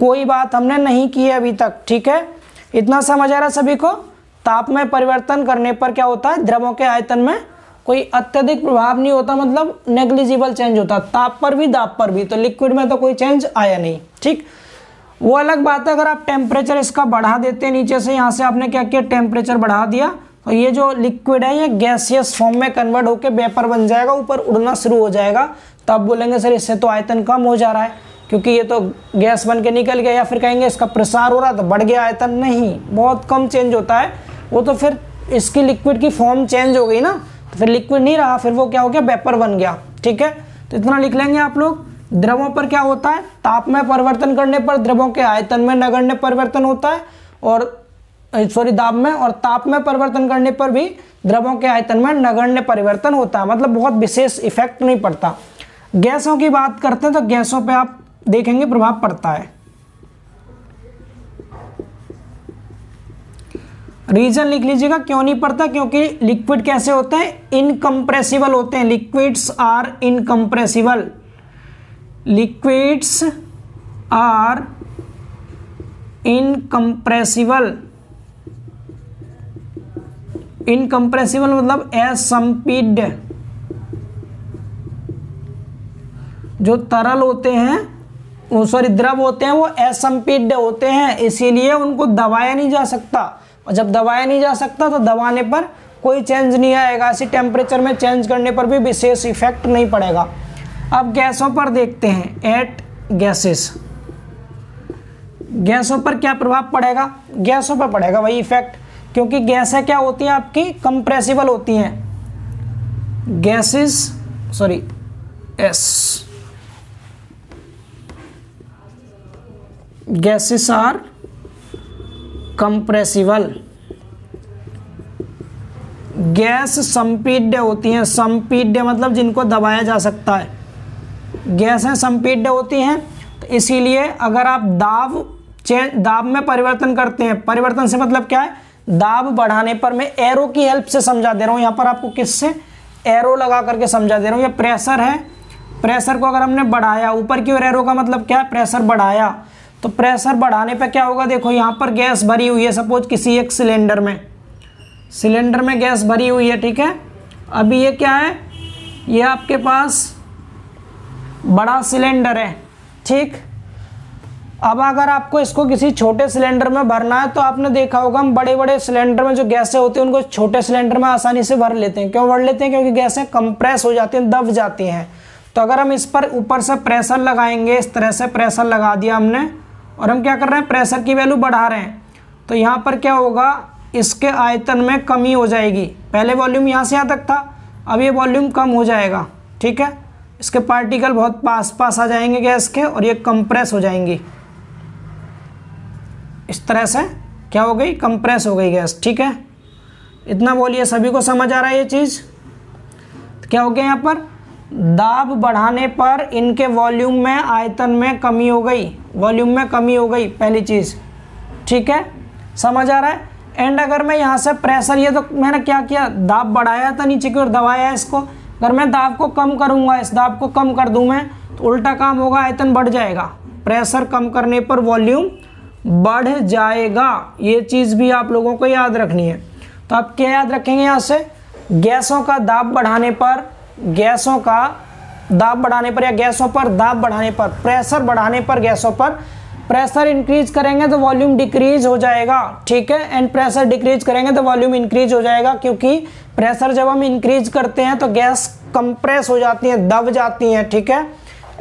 कोई बात हमने नहीं की है अभी तक, ठीक है। इतना समझ आ रहा है सभी को? ताप में परिवर्तन करने पर क्या होता है, द्रवों के आयतन में कोई अत्यधिक प्रभाव नहीं होता, मतलब नेग्लिजिबल चेंज होता, ताप पर भी दाब पर भी। तो लिक्विड में तो कोई चेंज आया नहीं, ठीक। वो अलग बात है अगर आप टेम्परेचर इसका बढ़ा देते हैं नीचे से, यहाँ से आपने क्या किया, टेम्परेचर बढ़ा दिया, तो ये जो लिक्विड है ये गैसियस फॉर्म में कन्वर्ट होकर वेपर बन जाएगा, ऊपर उड़ना शुरू हो जाएगा। तब बोलेंगे सर इससे तो आयतन कम हो जा रहा है, क्योंकि ये तो गैस बन के निकल गया, या फिर कहेंगे इसका प्रसार हो रहा तो बढ़ गया आयतन। नहीं, बहुत कम चेंज होता है वो, तो फिर इसकी लिक्विड की फॉर्म चेंज हो गई ना, तो फिर लिक्विड नहीं रहा, फिर वो क्या हो गया, वेपर बन गया, ठीक है। तो इतना लिख लेंगे आप लोग। द्रवों पर क्या होता है, ताप में परिवर्तन करने पर द्रवों के आयतन में नगण्य परिवर्तन होता है, और दाब में, और ताप में परिवर्तन करने पर भी द्रवों के आयतन में नगण्य परिवर्तन होता है, मतलब बहुत विशेष इफेक्ट नहीं पड़ता। गैसों की बात करते हैं तो गैसों पे आप देखेंगे प्रभाव पड़ता है। रीजन लिख लीजिएगा क्यों नहीं पड़ता, क्योंकि लिक्विड कैसे होते हैं, इनकम्प्रेसिबल होते हैं। Liquids are incompressible, liquids are incompressible, incompressible मतलब असंपीड्य। जो तरल होते हैं, द्रव होते हैं, वो असंपीड्य होते हैं, इसीलिए उनको दबाया नहीं जा सकता। और जब दबाया नहीं जा सकता तो दबाने पर कोई चेंज नहीं आएगा, ऐसी टेम्परेचर में चेंज करने पर भी विशेष इफेक्ट नहीं पड़ेगा। अब गैसों पर देखते हैं, एट गैसेस, गैसों पर क्या प्रभाव पड़ेगा, गैसों पर पड़ेगा वही इफेक्ट, क्योंकि गैसें क्या होती हैं आपकी, कंप्रेसिबल होती हैं। Gases sorry S gases are compressible. Gas संपीड्य होती हैं, संपीड्य मतलब जिनको दबाया जा सकता है। गैसें संपीड्य होती हैं, तो इसीलिए अगर आप दाब में परिवर्तन करते हैं, परिवर्तन से मतलब क्या है, दाब बढ़ाने पर, मैं एरो की हेल्प से समझा दे रहा हूँ यहाँ पर आपको, किससे, एरो लगा करके समझा दे रहा हूँ। ये प्रेशर है, प्रेशर को अगर हमने बढ़ाया, ऊपर की ओर एरो का मतलब क्या है, प्रेशर बढ़ाया, तो प्रेशर बढ़ाने पे क्या होगा, देखो यहाँ पर गैस भरी हुई है, सपोज किसी एक सिलेंडर में गैस भरी हुई है, ठीक है। अभी ये क्या है, ये आपके पास बड़ा सिलेंडर है, ठीक। अब अगर आपको इसको किसी छोटे सिलेंडर में भरना है, तो आपने देखा होगा हम बड़े बड़े सिलेंडर में जो गैसें होती हैं उनको छोटे सिलेंडर में आसानी से भर लेते हैं। क्यों भर लेते हैं, क्योंकि गैसें कंप्रेस हो जाती हैं, दब जाती हैं। तो अगर हम इस पर ऊपर से प्रेशर लगाएंगे, इस तरह से प्रेशर लगा दिया हमने, और हम क्या कर रहे हैं, प्रेशर की वैल्यू बढ़ा रहे हैं, तो यहाँ पर क्या होगा, इसके आयतन में कमी हो जाएगी। पहले वॉल्यूम यहाँ से यहाँ तक था, अब ये वॉल्यूम कम हो जाएगा, ठीक है। इसके पार्टिकल बहुत पास आ जाएंगे गैस के, और ये कंप्रेस हो जाएंगी। इस तरह से क्या हो गई, कंप्रेस हो गई गैस, ठीक है। इतना बोलिए, सभी को समझ आ रहा है ये चीज़। तो क्या हो गया, यहाँ पर दाब बढ़ाने पर इनके वॉल्यूम में, आयतन में कमी हो गई, वॉल्यूम में कमी हो गई, पहली चीज़, ठीक है, समझ आ रहा है। एंड अगर मैं यहाँ से प्रेशर, ये तो मैंने क्या किया, दाब बढ़ाया था, नीचे की ओर दबाया है इसको, अगर मैं दाब को कम करूँगा, इस दाब को कम कर दूँ मैं, तो उल्टा काम होगा, आयतन बढ़ जाएगा। प्रेशर कम करने पर वॉल्यूम बढ़ जाएगा, ये चीज़ भी आप लोगों को याद रखनी है। तो आप क्या याद रखेंगे यहाँ से, गैसों का दाब बढ़ाने पर, गैसों का दाब बढ़ाने पर, या गैसों पर दाब बढ़ाने पर, प्रेशर बढ़ाने पर, गैसों पर प्रेशर इंक्रीज करेंगे तो वॉल्यूम डिक्रीज हो जाएगा, ठीक है। एंड प्रेशर डिक्रीज करेंगे तो वॉल्यूम इंक्रीज हो जाएगा, क्योंकि प्रेशर जब हम इंक्रीज करते हैं तो गैस कंप्रेस हो जाती हैं, दब जाती हैं, ठीक है।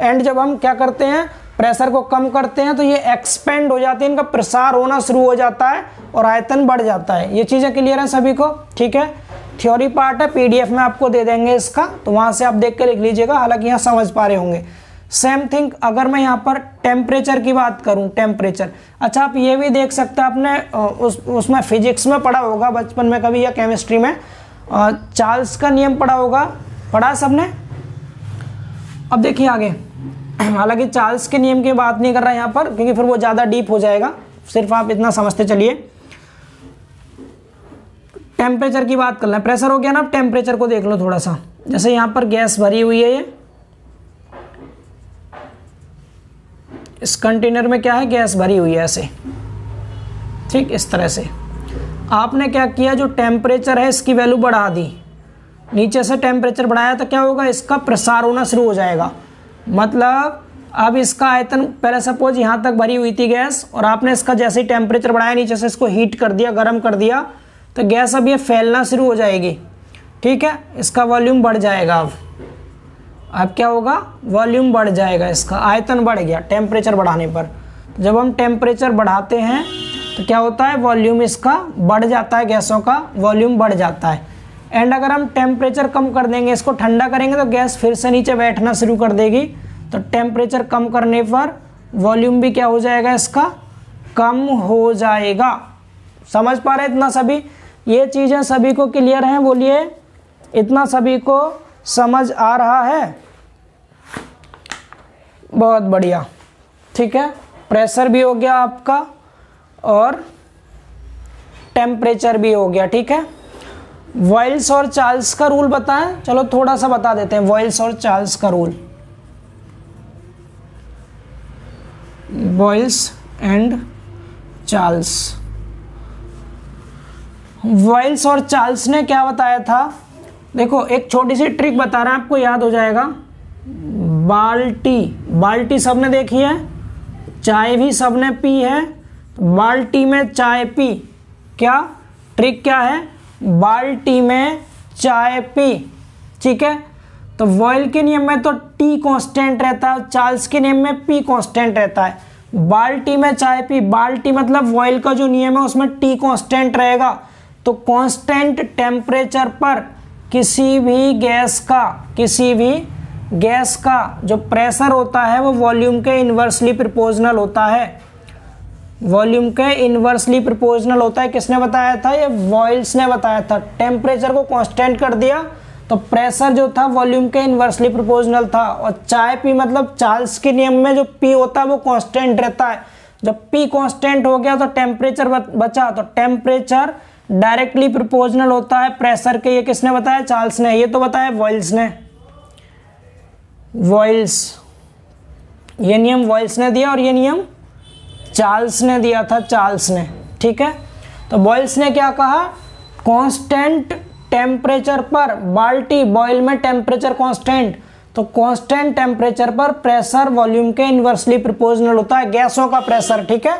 एंड जब हम क्या करते हैं, प्रेशर को कम करते हैं, तो ये एक्सपेंड हो जाती है, इनका प्रसार होना शुरू हो जाता है और आयतन बढ़ जाता है। ये चीज़ें क्लियर हैं सभी को, ठीक है। थ्योरी पार्ट है, पीडीएफ में आपको दे देंगे इसका, तो वहाँ से आप देख के लिख लीजिएगा, हालांकि यहाँ समझ पा रहे होंगे। सेम थिंग अगर मैं यहाँ पर टेम्परेचर की बात करूँ, टेम्परेचर, अच्छा आप ये भी देख सकते हैं, आपने उसमें फिजिक्स में पढ़ा होगा बचपन में कभी, या केमिस्ट्री में चार्ल्स का नियम पढ़ा होगा, पढ़ा सबने। अब देखिए आगे, हालांकि चार्ल्स के नियम की बात नहीं कर रहा यहाँ पर, क्योंकि फिर वो ज़्यादा डीप हो जाएगा, सिर्फ आप इतना समझते चलिए। टेम्परेचर की बात करना है, प्रेशर हो गया ना, अब टेम्परेचर को देख लो थोड़ा सा। जैसे यहाँ पर गैस भरी हुई है, ये इस कंटेनर में क्या है, गैस भरी हुई है ऐसे, ठीक, इस तरह से। आपने क्या किया, जो टेम्परेचर है इसकी वैल्यू बढ़ा दी, नीचे से टेम्परेचर बढ़ाया, तो क्या होगा, इसका प्रसार होना शुरू हो जाएगा। मतलब अब इसका आयतन, पहले सपोज यहाँ तक भरी हुई थी गैस, और आपने इसका जैसे ही टेम्परेचर बढ़ाया, नीचे से इसको हीट कर दिया, गर्म कर दिया, तो गैस अब ये फैलना शुरू हो जाएगी, ठीक है। इसका वॉल्यूम बढ़ जाएगा, अब क्या होगा, वॉल्यूम बढ़ जाएगा, इसका आयतन बढ़ गया टेम्परेचर बढ़ाने पर। जब हम टेम्परेचर बढ़ाते हैं तो क्या होता है, वॉल्यूम इसका बढ़ जाता है, गैसों का वॉल्यूम बढ़ जाता है। एंड अगर हम टेम्परेचर कम कर देंगे, इसको ठंडा करेंगे, तो गैस फिर से नीचे बैठना शुरू कर देगी। तो टेम्परेचर कम करने पर वॉल्यूम भी क्या हो जाएगा, इसका कम हो जाएगा। समझ पा रहे इतना सभी, ये चीज़ें सभी को क्लियर हैं, बोलिए इतना सभी को समझ आ रहा है, बहुत बढ़िया, ठीक है। प्रेशर भी हो गया आपका और टेम्परेचर भी हो गया, ठीक है। वॉइल्स और चार्ल्स का रूल बताएं, चलो थोड़ा सा बता देते हैं, वॉइल्स और चार्ल्स का रूल। वॉइल्स एंड चार्ल्स, वॉइल्स और चार्ल्स ने क्या बताया था, देखो एक छोटी सी ट्रिक बता रहा है, आपको याद हो जाएगा। बाल्टी, बाल्टी सबने देखी है, चाय भी सबने पी है, बाल्टी में चाय पी, क्या ट्रिक क्या है, बाल्टी में चाय पी, ठीक है। तो वॉइल के नियम में तो टी कांस्टेंट रहता है, चार्ल्स के नियम में पी कांस्टेंट रहता है। बाल्टी में चाय पी, बाल्टी मतलब वॉइल का जो नियम है उसमें टी कांस्टेंट रहेगा, तो कांस्टेंट टेम्परेचर पर किसी भी गैस का जो प्रेशर होता है वो वॉल्यूम के इन्वर्सली प्रोपोर्शनल होता है। वॉल्यूम के इन्वर्सली प्रोपोर्शनल होता है। किसने बताया था? ये बॉयल्स ने बताया था। टेम्परेचर को कांस्टेंट कर दिया तो प्रेशर जो था वॉल्यूम के इन्वर्सली प्रोपोर्शनल था। और चाय पी मतलब चार्ल्स के नियम में जो पी होता है वो कांस्टेंट रहता है। जब पी कांस्टेंट हो गया तो टेम्परेचर बचा, तो टेम्परेचर डायरेक्टली प्रोपोर्शनल होता है प्रेशर के। ये किसने बताया? चार्ल्स ने। ये तो बताया बॉयल्स ने। ये नियम बॉयल्स ने दिया और ये नियम चार्ल्स ने दिया था, चार्ल्स ने। ठीक है, तो बॉयल्स ने क्या कहा? कांस्टेंट टेम्परेचर पर, बाल्टी बॉयल में टेम्परेचर कांस्टेंट, तो कांस्टेंट टेम्परेचर पर प्रेशर वॉल्यूम के इन्वर्सली प्रोपोर्शनल होता है, गैसों का प्रेशर। ठीक है,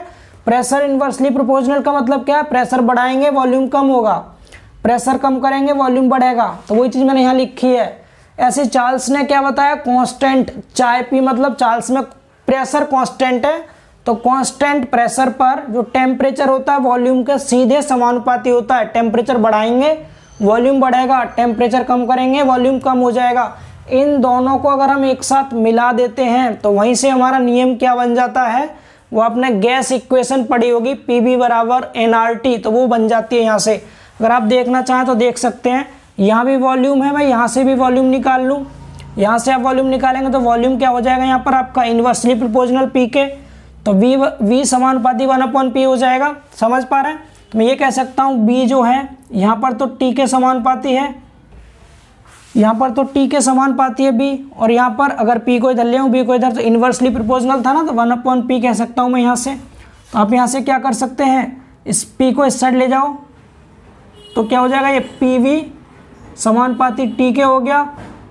प्रेशर इन्वर्सली प्रोपोर्शनल का मतलब क्या है? प्रेशर बढ़ाएंगे वॉल्यूम कम होगा, प्रेशर कम करेंगे वॉल्यूम बढ़ेगा। तो वही चीज मैंने यहाँ लिखी है। ऐसे चार्ल्स ने क्या बताया? कांस्टेंट चाय पी मतलब चार्ल्स में प्रेशर कांस्टेंट है, तो कांस्टेंट प्रेशर पर जो टेम्परेचर होता है वॉल्यूम के सीधे समानुपाती होता है। टेम्परेचर बढ़ाएंगे वॉल्यूम बढ़ेगा, टेम्परेचर कम करेंगे वॉल्यूम कम हो जाएगा। इन दोनों को अगर हम एक साथ मिला देते हैं तो वहीं से हमारा नियम क्या बन जाता है? वो आपने गैस इक्वेशन पढ़ी होगी, PV बराबर nRT, तो वो बन जाती है यहाँ से। अगर आप देखना चाहें तो देख सकते हैं। यहाँ भी वॉल्यूम है, मैं यहाँ से भी वॉल्यूम निकाल लूँ। यहाँ से आप वॉल्यूम निकालेंगे तो वॉल्यूम क्या हो जाएगा यहाँ पर आपका? इन्वर्सली प्रोपोर्शनल P के, तो V समानुपाती 1/P हो जाएगा। समझ पा रहे हैं? तो मैं ये कह सकता हूँ B जो है यहाँ पर तो T के समानुपाती है, यहाँ पर तो T के समानुपाती है B, और यहाँ पर अगर P को इधर ले आऊँ B को इधर, तो इन्वर्सली प्रोपोर्शनल था ना, तो 1/P कह सकता हूँ मैं यहाँ से। तो आप यहाँ से क्या कर सकते हैं? इस P को इस साइड ले जाओ तो क्या हो जाएगा? ये PV समानुपाती T के हो गया,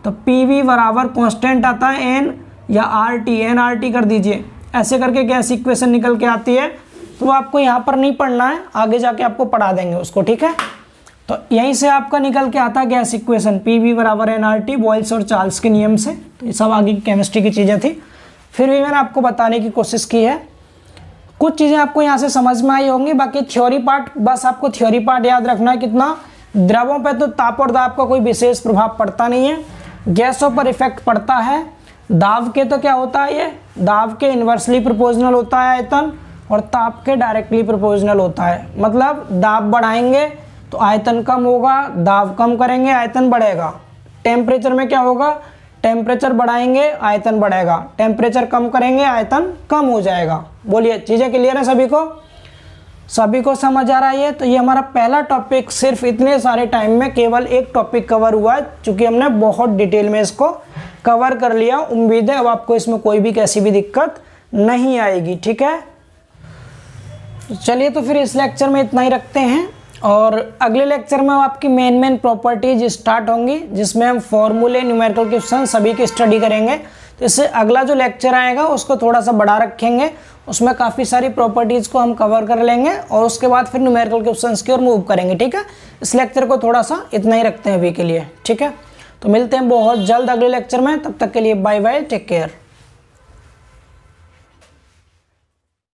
तो PV बराबर कांस्टेंट आता है N या nRT कर दीजिए। ऐसे करके गैस इक्वेशन निकल के आती है। तो आपको यहाँ पर नहीं पढ़ना है, आगे जाके आपको पढ़ा देंगे उसको। ठीक है, तो यहीं से आपका निकल के आता है गैस इक्वेशन PV बराबर nRT, बॉयल्स और चार्ल्स के नियम से। तो ये सब आगे की केमिस्ट्री की चीज़ें थी, फिर भी मैंने आपको बताने की कोशिश की है। कुछ चीज़ें आपको यहाँ से समझ में आई होंगी, बाकी थ्योरी पार्ट, बस आपको थ्योरी पार्ट याद रखना है। कितना? द्रवों पर तो ताप और दाब का कोई विशेष प्रभाव पड़ता नहीं है, गैसों पर इफेक्ट पड़ता है। दाब के तो क्या होता है? ये दाब के इन्वर्सली प्रोपोर्शनल होता है आयतन, और ताप के डायरेक्टली प्रोपोर्शनल होता है। मतलब दाब बढ़ाएंगे तो आयतन कम होगा, दाब कम करेंगे आयतन बढ़ेगा। टेम्परेचर में क्या होगा? टेम्परेचर बढ़ाएंगे आयतन बढ़ेगा, टेम्परेचर कम करेंगे आयतन कम हो जाएगा। बोलिए, चीज़ें क्लियर है सभी को? सभी को समझ आ रहा है? तो ये हमारा पहला टॉपिक, सिर्फ इतने सारे टाइम में केवल एक टॉपिक कवर हुआ है, चूँकि हमने बहुत डिटेल में इसको कवर कर लिया। उम्मीद है अब आपको इसमें कोई भी कैसी भी दिक्कत नहीं आएगी। ठीक है, चलिए तो फिर इस लेक्चर में इतना ही रखते हैं, और अगले लेक्चर में आपकी मेन प्रॉपर्टीज स्टार्ट होंगी, जिसमें हम फॉर्मूले, न्यूमेरिकल क्वेश्चन सभी की स्टडी करेंगे। तो इससे अगला जो लेक्चर आएगा उसको थोड़ा सा बड़ा रखेंगे, उसमें काफ़ी सारी प्रॉपर्टीज़ को हम कवर कर लेंगे, और उसके बाद फिर न्यूमेरिकल क्वेश्चंस की ओर मूव करेंगे। ठीक है, इस लेक्चर को थोड़ा सा इतना ही रखते हैं अभी के लिए। ठीक है, तो मिलते हैं बहुत जल्द अगले लेक्चर में, तब तक के लिए बाय बाय, टेक केयर।